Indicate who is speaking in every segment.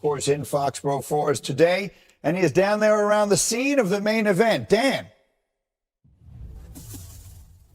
Speaker 1: course, in Foxborough for us today. And he is down there around the scene of the main event. Dan.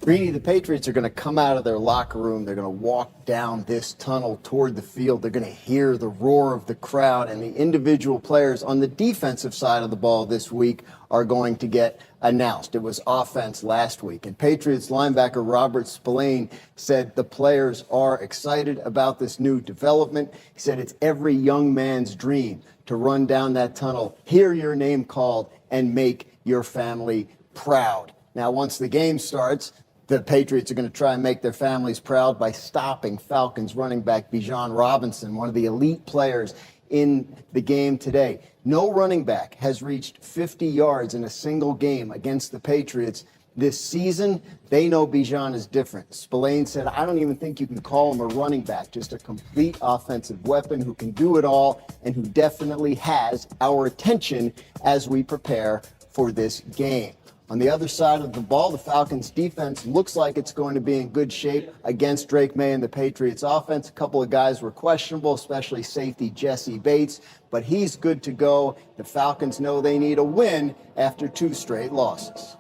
Speaker 2: Greeny, the Patriots are going to come out of their locker room. They're going to walk down this tunnel toward the field. They're going to hear the roar of the crowd, and the individual players on the defensive side of the ball this week are going to get announced. It was offense last week, and Patriots linebacker Robert Spillane said the players are excited about this new development. He said it's every young man's dream to run down that tunnel, hear your name called, and make your family proud. Now, once the game starts, the Patriots are going to try and make their families proud by stopping Falcons running back Bijan Robinson, one of the elite players in the game today. No running back has reached 50 yards in a single game against the Patriots this season. They know Bijan is different. Spillane said, I don't even think you can call him a running back, just a complete offensive weapon who can do it all and who definitely has our attention as we prepare for this game. On the other side of the ball, the Falcons defense looks like it's going to be in good shape against Drake May and the Patriots offense. A couple of guys were questionable, especially safety Jesse Bates, but he's good to go. The Falcons know they need a win after 2 straight losses.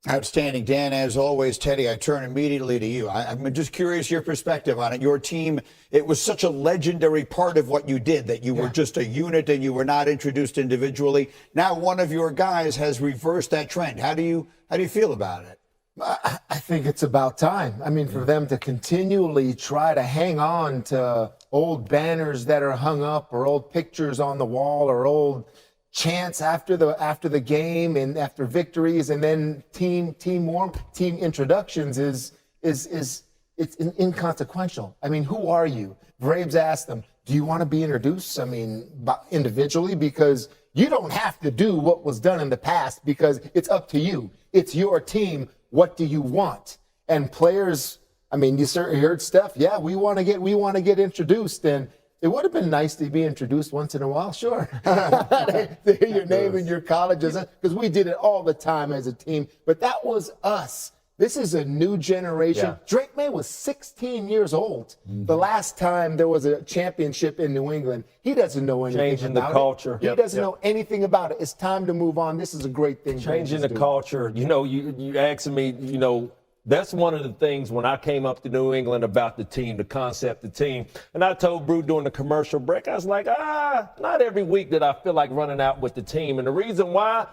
Speaker 1: Outstanding, Dan. As always, Teddy, I turn immediately to you. I'm just curious your perspective on it. Your team, it was such a legendary part of what you did, that you were just a unit and you were not introduced individually. Now one of your guys has reversed that trend. How do you feel about it?
Speaker 3: I think it's about time. I mean, for them to continually try to hang on to old banners that are hung up or old pictures on the wall or old chants after the game and after victories, and then team introductions is it's inconsequential. I mean, who are you? Braves asked them, do you want to be introduced? I mean, individually, because you don't have to do what was done in the past, because it's up to you. It's your team. What do you want? And players, I mean, you certainly heard Steph. Yeah, we want to get introduced, and it would have been nice to be introduced once in a while, sure. To hear your name in your colleges, because we did it all the time as a team. But that was us. This is a new generation. Yeah. Drake May was 16 years old the last time there was a championship in New England. He doesn't know anything
Speaker 4: Changing
Speaker 3: about
Speaker 4: the culture.
Speaker 3: He doesn't know anything about it. It's time to move on. This is a great thing.
Speaker 4: Changing the culture. You know, you asking me, you know, that's one of the things when I came up to New England about the team, the concept, the team. And I told Brew during the commercial break, I was like, not every week that I feel like running out with the team. And the reason why,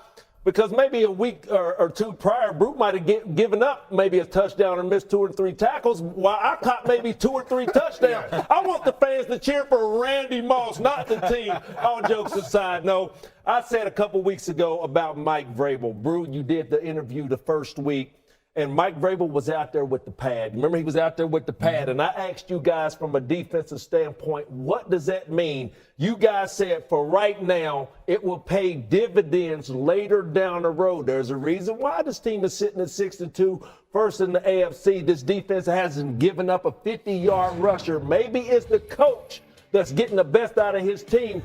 Speaker 4: because maybe a week or 2 prior, Brew might have given up maybe a touchdown or missed 2 or 3 tackles, while I caught maybe 2 or 3 touchdowns. I want the fans to cheer for Randy Moss, not the team. All jokes aside, no. I said a couple weeks ago about Mike Vrabel. Brew, you did the interview the first week. And Mike Vrabel was out there with the pad. Remember, he was out there with the pad. And I asked you guys from a defensive standpoint, what does that mean? You guys said for right now, it will pay dividends later down the road. There's a reason why this team is sitting at 6-2, first in the AFC. This defense hasn't given up a 50-yard rusher. Maybe it's the coach that's getting the best out of his team.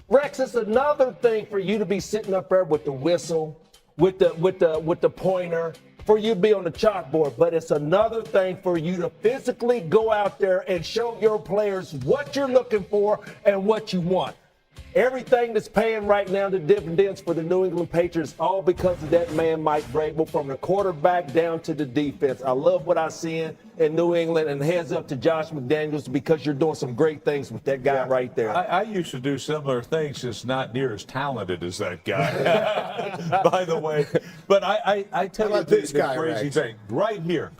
Speaker 4: Rex, it's another thing for you to be sitting up there with the whistle, with the pointer, for you to be on the chalkboard, but it's another thing for you to physically go out there and show your players what you're looking for and what you want. Everything that's paying right now the dividends for the New England Patriots, all because of that man, Mike Vrabel, from the quarterback down to the defense. I love what I see in New England, and heads up to Josh McDaniels, because you're doing some great things with that guy right there.
Speaker 5: I used to do similar things, just not near as talented as that guy, by the way. But I tell you the crazy thing right here.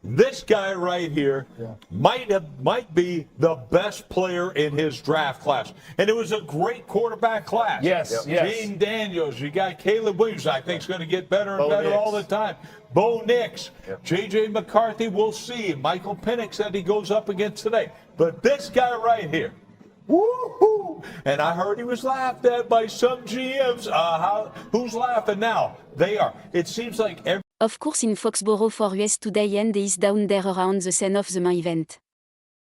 Speaker 5: This guy right here might be the best player in his draft class. And it was a great quarterback class.
Speaker 4: Yes.
Speaker 5: Gene Daniels, you got Caleb Williams, I think is going to get better and better all the time. Bo Nix, J.J. McCarthy, we'll see. Michael Penix said he goes up against today. But this guy right here, woo-hoo! And I heard he was laughed at by some GMs. Who's laughing now? They are. It seems like every
Speaker 6: Of course in Foxborough for US today and is down there around the scene of the main event.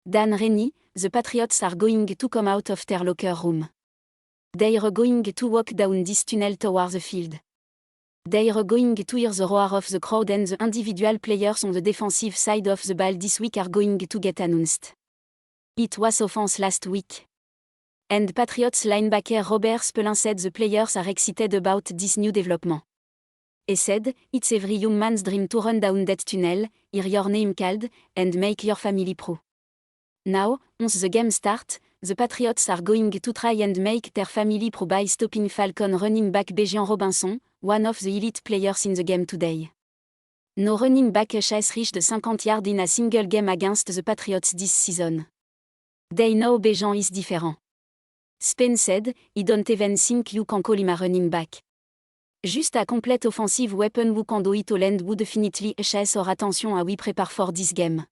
Speaker 6: Dan Rennie, the Patriots are going to come out of their locker room. They are going to walk down this tunnel towards the field. They are going to hear the roar of the crowd, and the individual players on the defensive side of the ball this week are going to get announced. It was offense last week. and Patriots linebacker Robert Spelin said the players are excited about this new development. He said, "It's every young man's dream to run down that tunnel, hear your name called, and make your family proud." Now, once the game starts, the Patriots are going to try and make their family proud by stopping Falcon running back Bijan Robinson, one of the elite players in the game today. No running back has reached 50 yards in a single game against the Patriots this season. They know Bijan is different. Spain said, "I don't even think you can call him a running back. Just a complete offensive weapon who can do it all and would definitely chase our attention as we prepare for this game."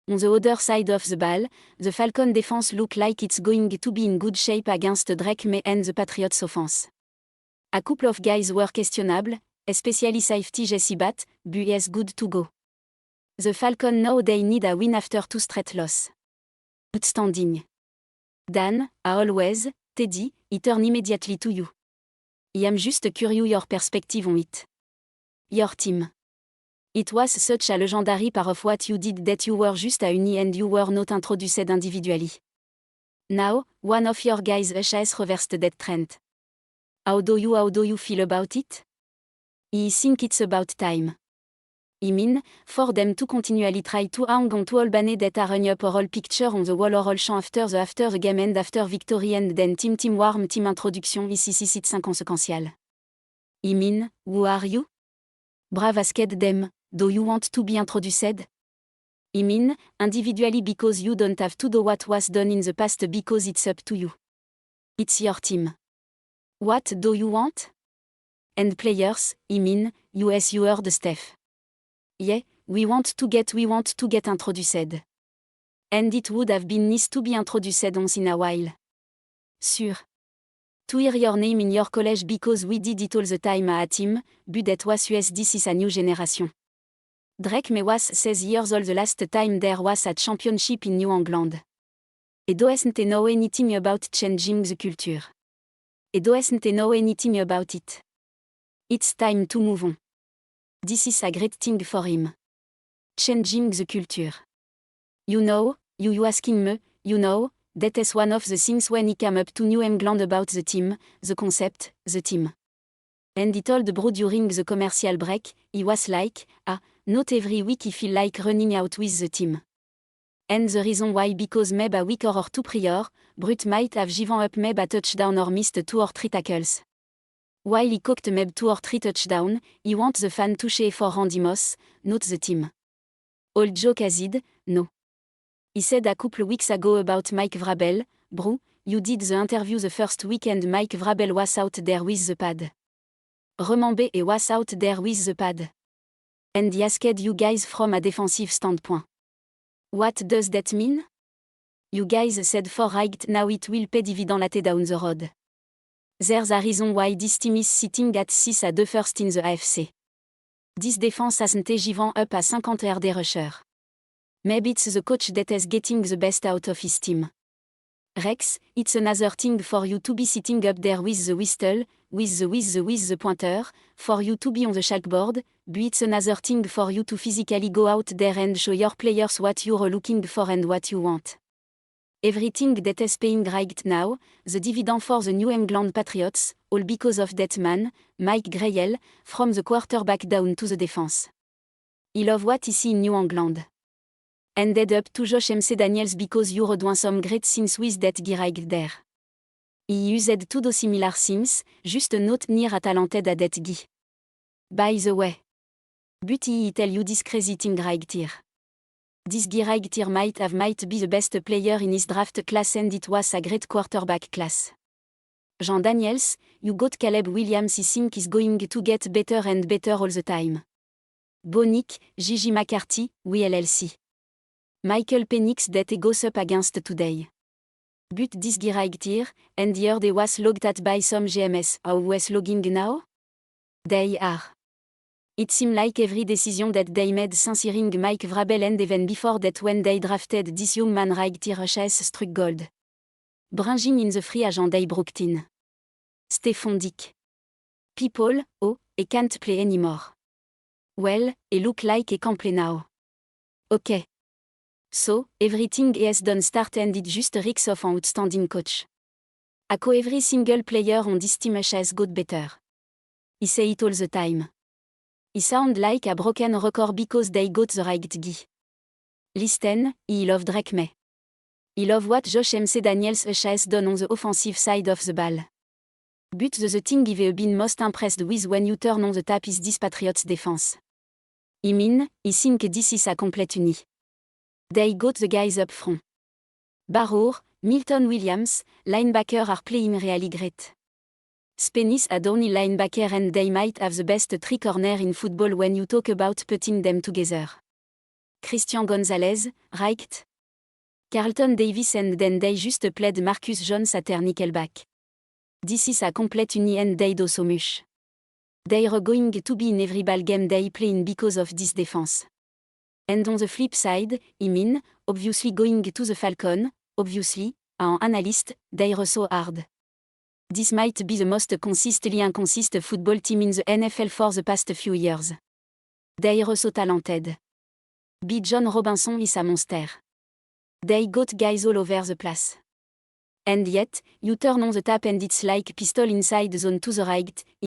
Speaker 6: On the other side of the ball, the Falcon defense look like it's going to be in good shape against Drake May and the Patriots offense. A couple of guys were questionable, especially safety Jesse Batt, but is good to go. The Falcon know they need a win after 2 straight losses. Outstanding. Dan, as always, Teddy, I turn immediately to you. I am just curious your perspective on it. Your team. It was such a legendary part of what you did that you were just a uni and you were not introduced individually. Now, one of your guys has reversed that trend. How do you feel about it? I think it's about time. I mean, for them to continually try to hang on to all banned that are run up or all picture on the wall or all chant after the game and after victory and then team warm team introduction ici c'est inconséquential. I mean, who are you? Brave asked them, do you want to be introduced? I mean, individually because you don't have to do what was done in the past because it's up to you. It's your team. What do you want? And players, I mean, you heard the stuff. Yeah, we want to get introduced. And it would have been nice to be introduced once in a while. Sure. To hear your name in your college because we did it all the time at a team, but that was US this is a new generation. Drake May was 6 years old the last time there was a championship in New England. He doesn't know anything about changing the culture. He doesn't know anything about it. It's time to move on. This is a great thing for him. Changing the culture. You know, you asking me, you know, that is one of the things when he came up to New England about the team, the concept, the team. And he told Bro during the commercial break, he was like, not every week he feel like running out with the team. And the reason why because maybe a week or 2 prior, Brut might have given up maybe a touchdown or missed 2 or 3 tackles. While he cooked maybe 2 or 3 touchdowns, he wants the fan to cheer for Randy Moss, not the team. All joke aside, no. He said a couple weeks ago about Mike Vrabel, "Bro, you did the interview the first week and Mike Vrabel was out there with the pad. Remember he was out there with the pad. And he asked you guys from a defensive standpoint. What does that mean? You guys said for right now it will pay dividend later down the road. There's a reason why this team is sitting at 6-2 first in the AFC. This defense hasn't given up a 50 yard rusher. Maybe it's the coach that is getting the best out of his team. Rex, it's another thing for you to be sitting up there with the whistle, with the pointer, for you to be on the chalkboard, but it's another thing for you to physically go out there and show your players what you're looking for and what you want. Everything that is paying right now, the dividend for the New England Patriots, all because of that man, Mike Grayel, from the quarterback down to the defense. I love what he see in New England. Ended up to Josh McDaniels because you're doing some great things with that guy right there. He used to do similar things, just not near as talented as that guy. By the way. But he tell you this crazy thing right here. This guy right here might be the best player in his draft class and it was a great quarterback class. Jean Daniels, you got Caleb Williams he think is going to get better and better all the time. Bonick, Gigi McCarthy, we LLC. Michael Penix that he goes up against today. But this guy right here, and the other was logged at by some GMS, how was logging now? They are. It seemed like every decision that they made since hearing Mike Vrabel and even before that when they drafted this young man right here has struck gold. Bringing in the free agent they brooked in. Stephon Dick. People, he can't play anymore. Well, he look like he can play now. Okay. So, everything he has done start and it just reeks of an outstanding coach. Ako every single player on this team has got better. I say it all the time. I sound like a broken record because they got the right guy. Listen, I love Drake May. I love what Josh McDaniels has done on the offensive side of the ball. But the thing I've been most impressed with when you turn on the tap is this Patriots defense. I mean, I think this is a complete uni. They got the guys up front. Barrow, Milton Williams, linebacker are playing really great. Spenis a Downey linebacker and they might have the best three corner in football when you talk about putting them together. Christian Gonzalez, right? Carlton Davis and then they just played Marcus Jones at their nickelback. This is a complete uni and they do so much. They're going to be in every ball game they play in because of this defense. And on the flip side, I mean, obviously going to the Falcon, obviously, an analyst, they're so hard. This might be the most consistently inconsistent football team in the NFL for the past few years. They're so talented. B. John Robinson is a monster. They got guys all over the place. And yet, you turn on the tap and it's like pistol inside zone to the right.